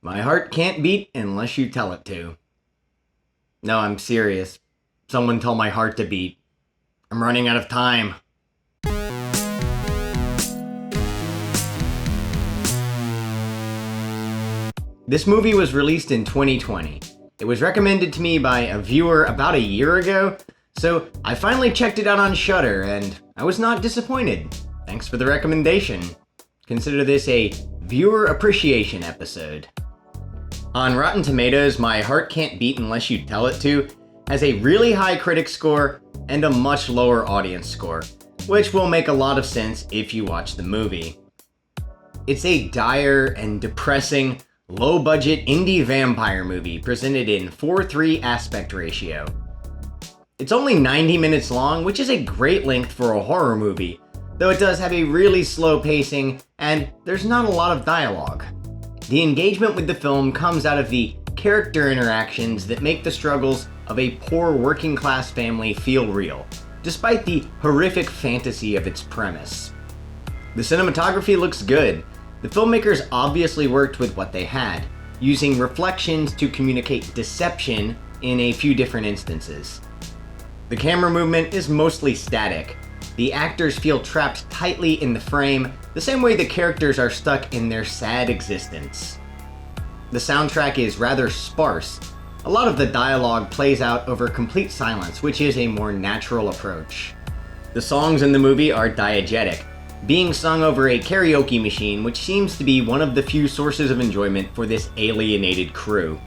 My heart can't beat unless you tell it to. No, I'm serious. Someone tell my heart to beat. I'm running out of time. This movie was released in 2020. It was recommended to me by a viewer about a year ago, so I finally checked it out on Shudder, and I was not disappointed. Thanks for the recommendation. Consider this a viewer appreciation episode. On Rotten Tomatoes, My Heart Can't Beat Unless You Tell It To has a really high critic score and a much lower audience score, which will make a lot of sense if you watch the movie. It's a dire and depressing, low-budget indie vampire movie presented in 4:3 aspect ratio. It's only 90 minutes long, which is a great length for a horror movie, though it does have a really slow pacing and there's not a lot of dialogue. The engagement with the film comes out of the character interactions that make the struggles of a poor working class family feel real, despite the horrific fantasy of its premise. The cinematography looks good. The filmmakers obviously worked with what they had, using reflections to communicate deception in a few different instances. The camera movement is mostly static. The actors feel trapped tightly in the frame, the same way the characters are stuck in their sad existence. The soundtrack is rather sparse. A lot of the dialogue plays out over complete silence, which is a more natural approach. The songs in the movie are diegetic, being sung over a karaoke machine, which seems to be one of the few sources of enjoyment for this alienated crew.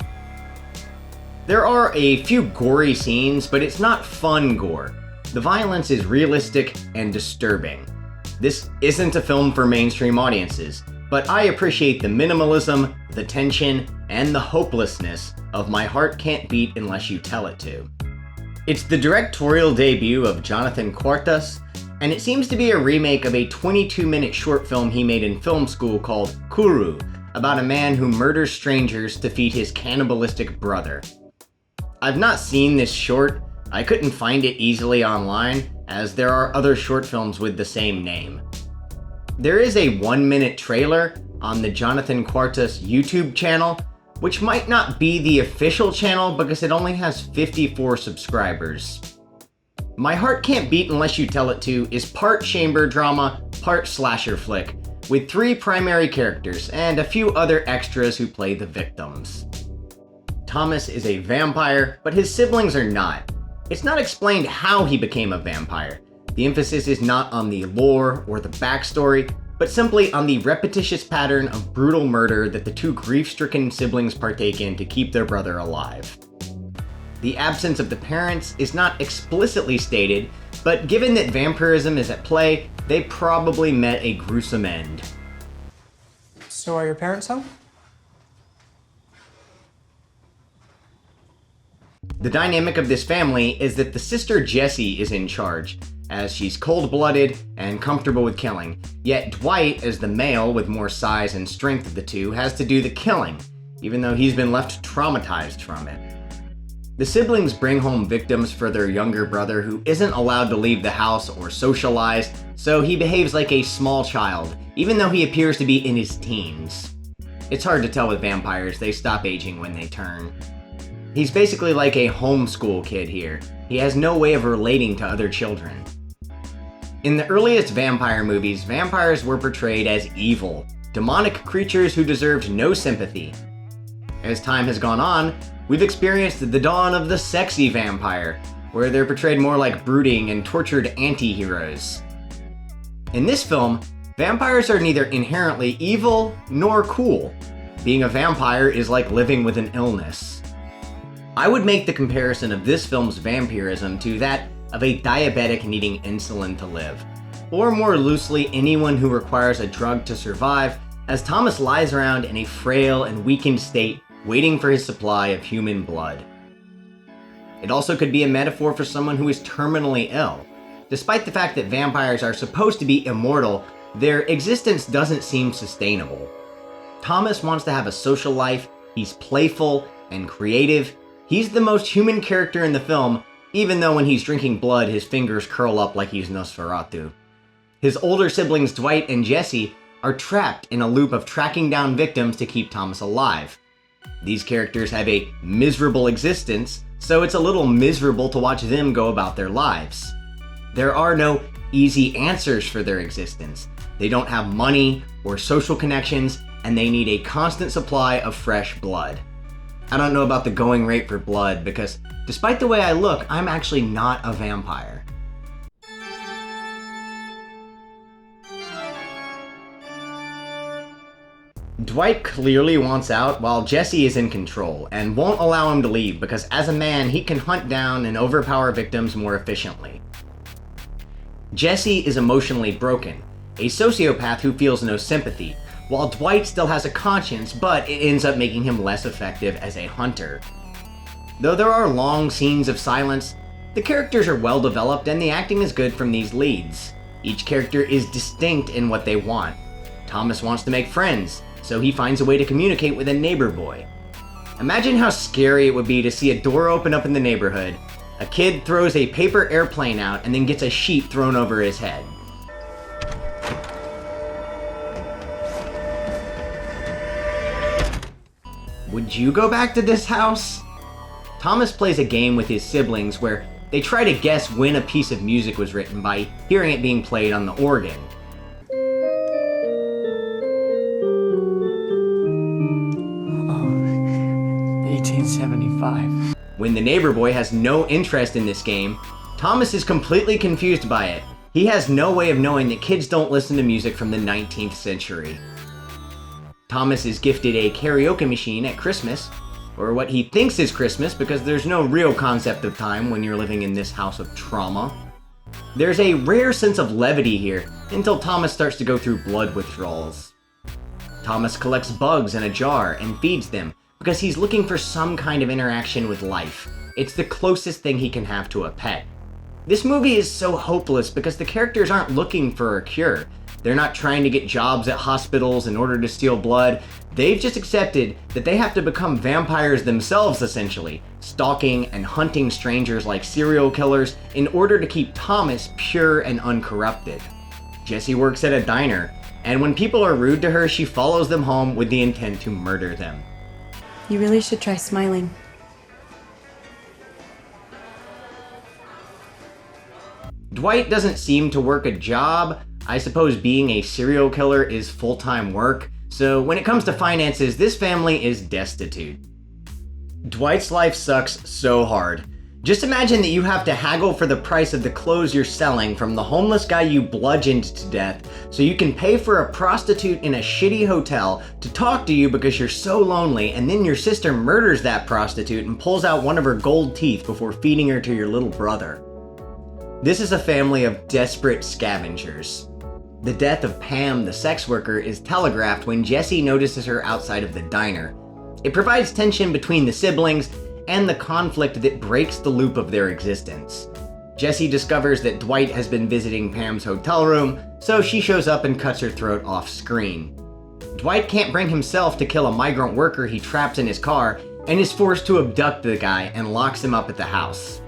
There are a few gory scenes, but it's not fun gore. The violence is realistic and disturbing. This isn't a film for mainstream audiences, but I appreciate the minimalism, the tension, and the hopelessness of My Heart Can't Beat Unless You Tell It To. It's the directorial debut of Jonathan Quartas, and it seems to be a remake of a 22-minute short film he made in film school called Kuru, about a man who murders strangers to feed his cannibalistic brother. I've not seen this short. I couldn't find it easily online, as there are other short films with the same name. There is a 1-minute trailer on the Jonathan Quartas YouTube channel, which might not be the official channel because it only has 54 subscribers. My Heart Can't Beat Unless You Tell It To is part chamber drama, part slasher flick, with 3 primary characters and a few other extras who play the victims. Thomas is a vampire, but his siblings are not. It's not explained how he became a vampire. The emphasis is not on the lore or the backstory, but simply on the repetitious pattern of brutal murder that the 2 grief-stricken siblings partake in to keep their brother alive. The absence of the parents is not explicitly stated, but given that vampirism is at play, they probably met a gruesome end. So are your parents home? The dynamic of this family is that the sister Jessie is in charge, as she's cold-blooded and comfortable with killing, yet Dwight, as the male with more size and strength of the 2, has to do the killing, even though he's been left traumatized from it. The siblings bring home victims for their younger brother who isn't allowed to leave the house or socialize, so he behaves like a small child, even though he appears to be in his teens. It's hard to tell with vampires, they stop aging when they turn. He's basically like a homeschool kid here. He has no way of relating to other children. In the earliest vampire movies, vampires were portrayed as evil, demonic creatures who deserved no sympathy. As time has gone on, we've experienced the dawn of the sexy vampire, where they're portrayed more like brooding and tortured anti-heroes. In this film, vampires are neither inherently evil nor cool. Being a vampire is like living with an illness. I would make the comparison of this film's vampirism to that of a diabetic needing insulin to live, or more loosely, anyone who requires a drug to survive, as Thomas lies around in a frail and weakened state, waiting for his supply of human blood. It also could be a metaphor for someone who is terminally ill. Despite the fact that vampires are supposed to be immortal, their existence doesn't seem sustainable. Thomas wants to have a social life, he's playful and creative. He's the most human character in the film, even though when he's drinking blood, his fingers curl up like he's Nosferatu. His older siblings Dwight and Jessie are trapped in a loop of tracking down victims to keep Thomas alive, These characters have a miserable existence, so it's a little miserable to watch them go about their lives. There are no easy answers for their existence. They don't have money or social connections, and they need a constant supply of fresh blood. I don't know about the going rate for blood because despite the way I look, I'm actually not a vampire. Dwight clearly wants out while Jesse is in control and won't allow him to leave because as a man, he can hunt down and overpower victims more efficiently. Jesse is emotionally broken, a sociopath who feels no sympathy, while Dwight still has a conscience, but it ends up making him less effective as a hunter. Though there are long scenes of silence, the characters are well developed and the acting is good from these leads. Each character is distinct in what they want. Thomas wants to make friends, so he finds a way to communicate with a neighbor boy. Imagine how scary it would be to see a door open up in the neighborhood, a kid throws a paper airplane out and then gets a sheet thrown over his head. Would you go back to this house? Thomas plays a game with his siblings where they try to guess when a piece of music was written by hearing it being played on the organ. Oh, 1875. When the neighbor boy has no interest in this game, Thomas is completely confused by it. He has no way of knowing that kids don't listen to music from the 19th century. Thomas is gifted a karaoke machine at Christmas, or what he thinks is Christmas because there's no real concept of time when you're living in this house of trauma. There's a rare sense of levity here until Thomas starts to go through blood withdrawals. Thomas collects bugs in a jar and feeds them because he's looking for some kind of interaction with life. It's the closest thing he can have to a pet. This movie is so hopeless because the characters aren't looking for a cure. They're not trying to get jobs at hospitals in order to steal blood. They've just accepted that they have to become vampires themselves, essentially, stalking and hunting strangers like serial killers in order to keep Thomas pure and uncorrupted. Jessie works at a diner, and when people are rude to her, she follows them home with the intent to murder them. You really should try smiling. Dwight doesn't seem to work a job. I suppose being a serial killer is full-time work, so when it comes to finances, this family is destitute. Dwight's life sucks so hard. Just imagine that you have to haggle for the price of the clothes you're selling from the homeless guy you bludgeoned to death so you can pay for a prostitute in a shitty hotel to talk to you because you're so lonely, and then your sister murders that prostitute and pulls out one of her gold teeth before feeding her to your little brother. This is a family of desperate scavengers. The death of Pam, the sex worker, is telegraphed when Jesse notices her outside of the diner. It provides tension between the siblings and the conflict that breaks the loop of their existence. Jesse discovers that Dwight has been visiting Pam's hotel room, so she shows up and cuts her throat off screen. Dwight can't bring himself to kill a migrant worker he traps in his car and is forced to abduct the guy and locks him up at the house.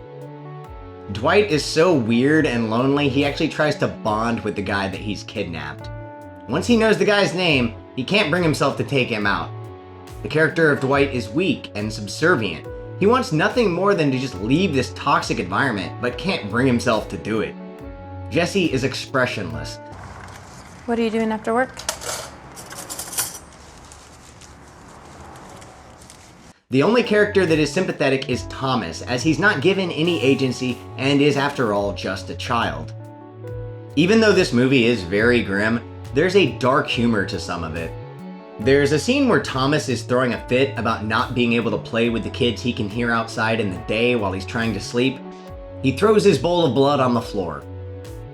Dwight is so weird and lonely, he actually tries to bond with the guy that he's kidnapped. Once he knows the guy's name, he can't bring himself to take him out. The character of Dwight is weak and subservient. He wants nothing more than to just leave this toxic environment, but can't bring himself to do it. Jesse is expressionless. What are you doing after work? The only character that is sympathetic is Thomas, as he's not given any agency and is, after all, just a child. Even though this movie is very grim, there's a dark humor to some of it. There's a scene where Thomas is throwing a fit about not being able to play with the kids he can hear outside in the day while he's trying to sleep. He throws his bowl of blood on the floor.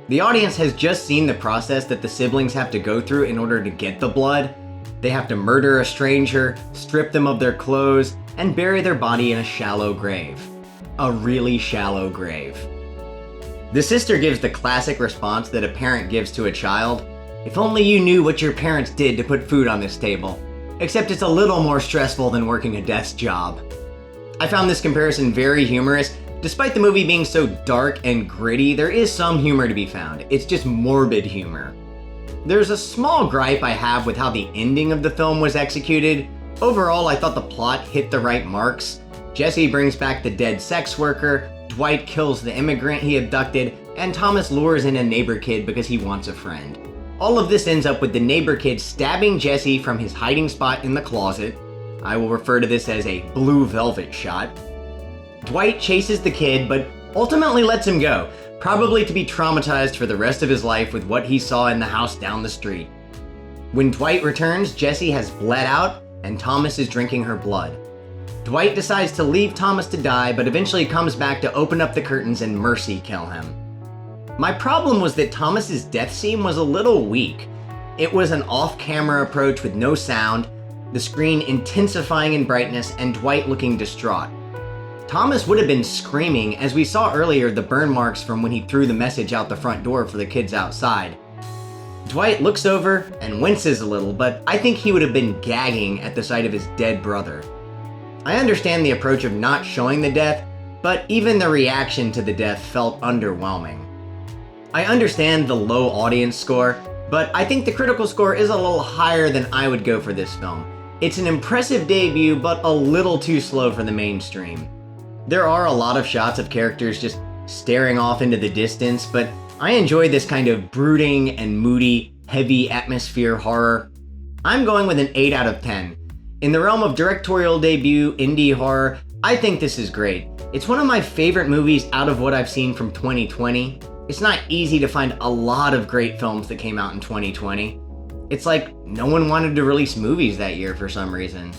The audience has just seen the process that the siblings have to go through in order to get the blood. They have to murder a stranger, strip them of their clothes, and bury their body in a shallow grave. A really shallow grave. The sister gives the classic response that a parent gives to a child. If only you knew what your parents did to put food on this table. Except it's a little more stressful than working a desk job. I found this comparison very humorous. Despite the movie being so dark and gritty, there is some humor to be found. It's just morbid humor. There's a small gripe I have with how the ending of the film was executed. Overall, I thought the plot hit the right marks. Jesse brings back the dead sex worker, Dwight kills the immigrant he abducted, and Thomas lures in a neighbor kid because he wants a friend. All of this ends up with the neighbor kid stabbing Jesse from his hiding spot in the closet. I will refer to this as a blue velvet shot. Dwight chases the kid, but ultimately lets him go, probably to be traumatized for the rest of his life with what he saw in the house down the street. When Dwight returns, Jesse has bled out, and Thomas is drinking her blood. Dwight decides to leave Thomas to die, but eventually comes back to open up the curtains and mercy kill him. My problem was that Thomas's death scene was a little weak. It was an off-camera approach with no sound, the screen intensifying in brightness, and Dwight looking distraught. Thomas would have been screaming, as we saw earlier the burn marks from when he threw the message out the front door for the kids outside. Dwight looks over and winces a little, but I think he would have been gagging at the sight of his dead brother. I understand the approach of not showing the death, but even the reaction to the death felt underwhelming. I understand the low audience score, but I think the critical score is a little higher than I would go for this film. It's an impressive debut, but a little too slow for the mainstream. There are a lot of shots of characters just staring off into the distance, but I enjoy this kind of brooding and moody, heavy atmosphere horror. I'm going with an 8 out of 10. In the realm of directorial debut indie horror, I think this is great. It's one of my favorite movies out of what I've seen from 2020. It's not easy to find a lot of great films that came out in 2020. It's like no one wanted to release movies that year for some reason.